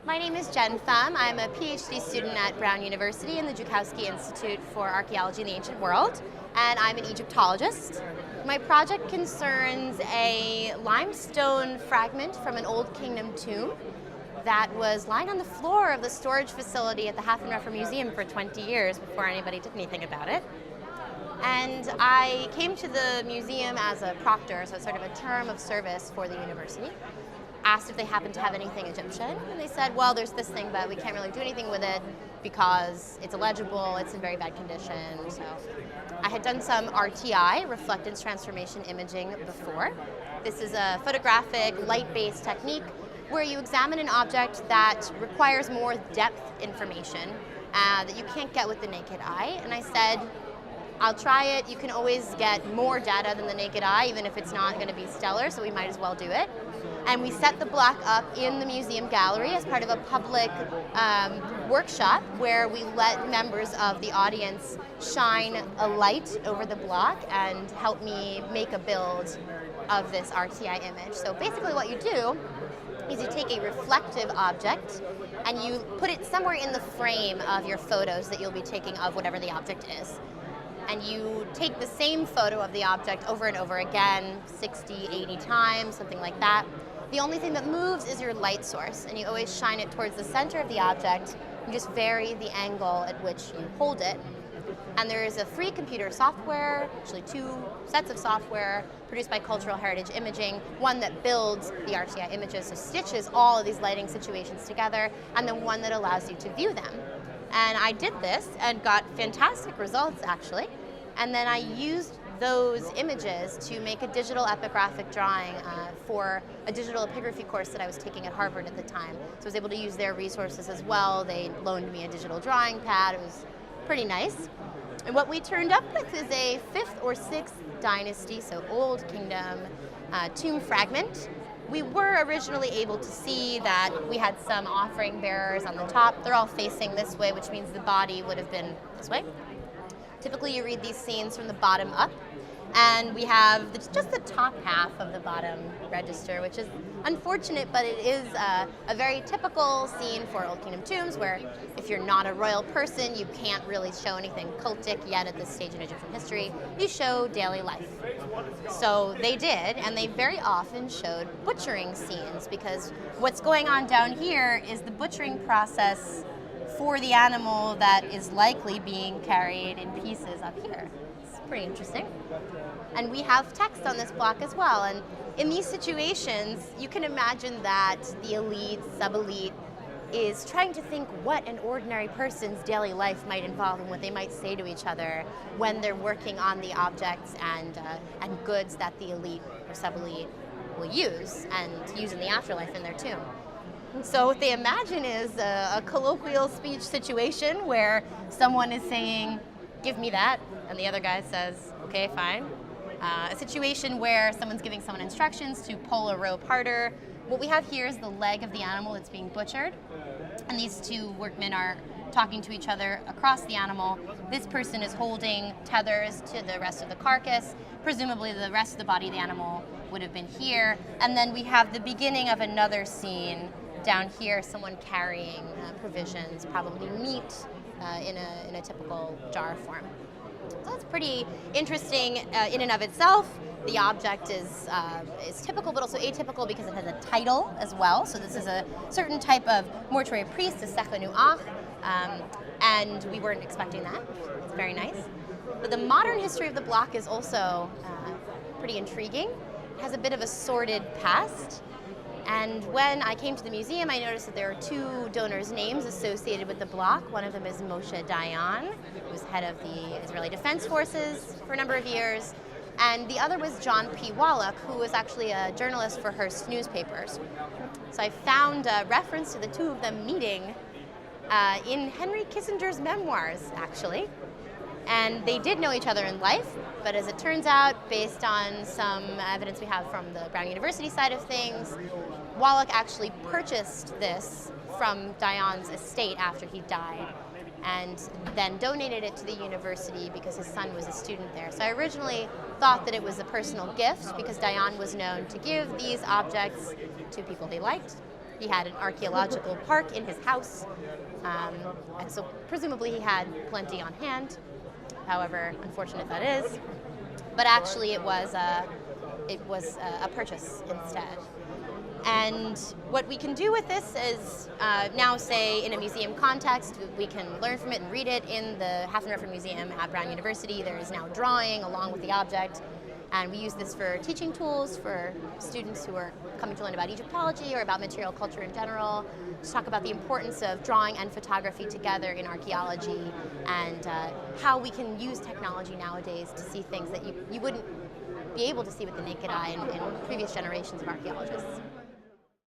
My name is Jen Thum. I'm a PhD student at Brown University in the Joukowsky Institute for Archaeology in the Ancient World, and I'm an Egyptologist. My project concerns a limestone fragment from an Old Kingdom tomb that was lying on the floor of the storage facility at the Haffenreffer Museum for 20 years before anybody did anything about it. And I came to the museum as a proctor, so it's sort of a term of service for the university. Asked if they happened to have anything Egyptian, and they said, well, there's this thing, but we can't really do anything with it because it's illegible, it's in very bad condition. So I had done some RTI, Reflectance Transformation Imaging, before. This is a photographic, light-based technique where you examine an object that requires more depth information that you can't get with the naked eye. And I said, I'll try it. You can always get more data than the naked eye, even if it's not going to be stellar, so we might as well do it. And we set the block up in the museum gallery as part of a public workshop where we let members of the audience shine a light over the block and help me make a build of this RTI image. So basically what you do is you take a reflective object and you put it somewhere in the frame of your photos that you'll be taking of whatever the object is. And you take the same photo of the object over and over again, 60, 80 times, something like that. The only thing that moves is your light source, and you always shine it towards the center of the object and just vary the angle at which you hold it. And there is a free computer software, actually 2 sets of software produced by Cultural Heritage Imaging, one that builds the RTI images, so stitches all of these lighting situations together, and then one that allows you to view them. And I did this and got fantastic results, actually. And then I used those images to make a digital epigraphic drawing for a digital epigraphy course that I was taking at Harvard at the time. So I was able to use their resources as well. They loaned me a digital drawing pad. It was pretty nice. And what we turned up with is a 5th or 6th Dynasty, so Old Kingdom tomb fragment. We were originally able to see that we had some offering bearers on the top. They're all facing this way, which means the body would have been this way. Typically you read these scenes from the bottom up, and we have just the top half of the bottom register, which is unfortunate, but it is a very typical scene for Old Kingdom tombs where if you're not a royal person, you can't really show anything cultic yet at this stage in Egyptian history. You show daily life. So they did, and they very often showed butchering scenes, because what's going on down here is the butchering process for the animal that is likely being carried in pieces up here. It's pretty interesting. And we have text on this block as well. And in these situations, you can imagine that the elite, sub-elite, is trying to think what an ordinary person's daily life might involve and what they might say to each other when they're working on the objects and goods that the elite or sub-elite will use in the afterlife in their tomb. So what they imagine is a colloquial speech situation where someone is saying, give me that, and the other guy says, okay, fine. A situation where someone's giving someone instructions to pull a rope harder. What we have here is the leg of the animal that's being butchered, and these 2 workmen are talking to each other across the animal. This person is holding tethers to the rest of the carcass. Presumably the rest of the body of the animal would have been here. And then we have the beginning of another scene down here, someone carrying provisions, probably meat, in a typical jar form. So that's pretty interesting in and of itself. The object is typical, but also atypical because it has a title as well. So this is a certain type of mortuary priest, a Sechenuach, and we weren't expecting that. It's very nice. But the modern history of the block is also pretty intriguing. It has a bit of a sordid past. And when I came to the museum, I noticed that there are 2 donors' names associated with the block. One of them is Moshe Dayan, who was head of the Israeli Defense Forces for a number of years. And the other was John P. Wallach, who was actually a journalist for Hearst newspapers. So I found a reference to the 2 of them meeting in Henry Kissinger's memoirs, actually. And they did know each other in life, but as it turns out, based on some evidence we have from the Brown University side of things, Wallach actually purchased this from Dayan's estate after he died, and then donated it to the university because his son was a student there. So I originally thought that it was a personal gift because Dayan was known to give these objects to people he liked. He had an archaeological park in his house, and so presumably he had plenty on hand, however unfortunate that is. But actually it was a purchase instead. And what we can do with this is now, say, in a museum context, we can learn from it and read it. In the Haffenreffer Museum at Brown University, there is now drawing along with the object. And we use this for teaching tools for students who are coming to learn about Egyptology or about material culture in general, to talk about the importance of drawing and photography together in archaeology, and how we can use technology nowadays to see things that you wouldn't be able to see with the naked eye in previous generations of archaeologists.